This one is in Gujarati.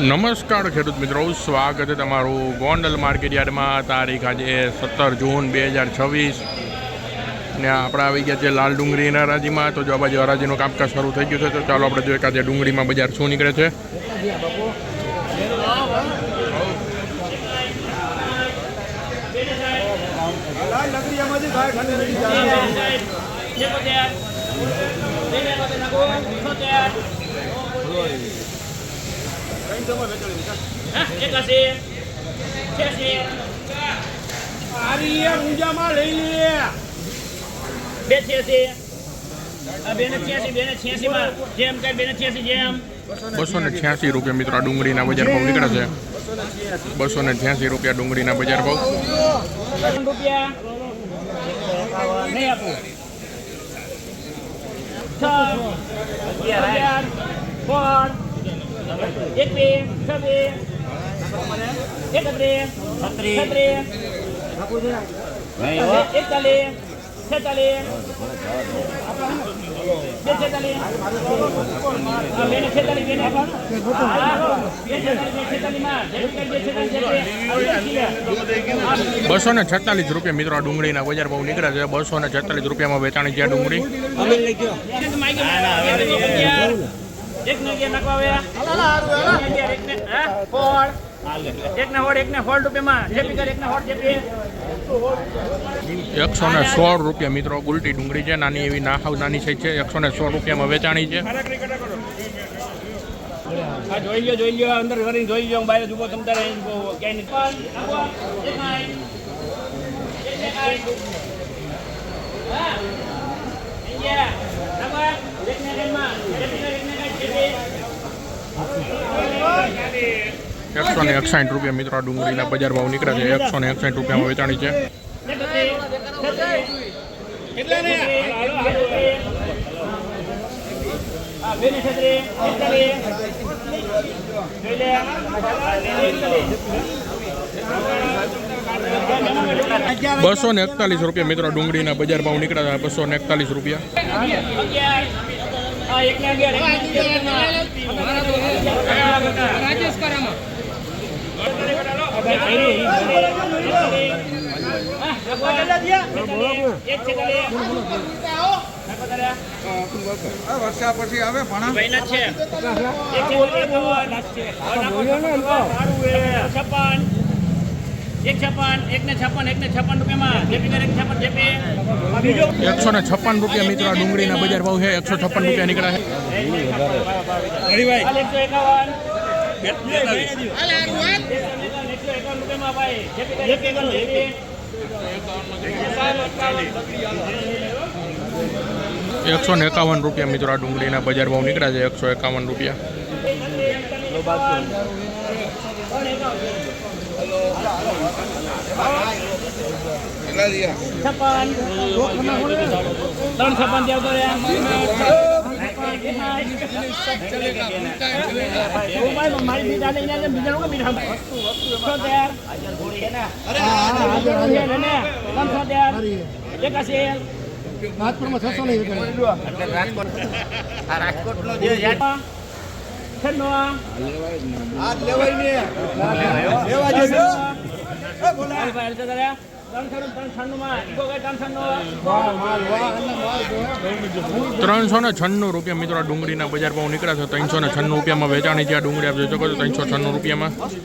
નમસ્કાર ખેડૂત મિત્રો, સ્વાગત છે તમારું ગોંડલ માર્કેટ યાર્ડમાં. તારીખ આજે 17 જૂન 2026 ને આપણે આવી ગયા છે લાલ ડુંગળીના હરાજીમાં. તો જો આ બાજુ હરાજીનું કામકાજ શરૂ થઈ ગયું છે, તો ચાલો આપણે જોઈએ કે આજે ડુંગળીમાં બજાર શું નીકળે છે. ₹286 મિત્રો આ ડુંગળીના બજાર ભાવ નીકળે છે. ₹286 ડુંગળીના બજાર ભાવ. ₹246 મિત્રો આ ડુંગળીના બજાર ભાવ નીકળે છે. ₹246 વેચાણી છે આ ડુંગળી. ₹116 મિત્રો ગુલટી ડુંગળી છે. નાની એવી નાની સાઈઝ છે. ₹116 વેચાણી છે. જોઈ લો અંદર કરીને જોઈ લો. બહાર જુઓ તમ તારે ₹161 મિત્રો આ ડુંગળીના બજાર ભાવ નીકળે છે. ₹161 વેચાણી છે. ₹241 મિત્રો ડુંગળીના બજાર ભાવ નીકળે છે. ₹241. વર્ષા પછી આવે પણ ₹156 મિત્રો આ ડુંગળીના બજાર ભાવ છે. ₹156 નીકળ્યા છે. ₹151 મિત્રો આ ડુંગળીના બજાર ભાવ નીકળ્યા છે. ₹151. રાજકોટમાં 600 નહીં રાજકોટ નો જે ₹396 મિત્રો આ ડુંગળીના બજાર ભાવ નીકળ્યા છે. ₹396 વેચાણી છે આ ડુંગળી. આપ જોઈ શકો છો ₹396.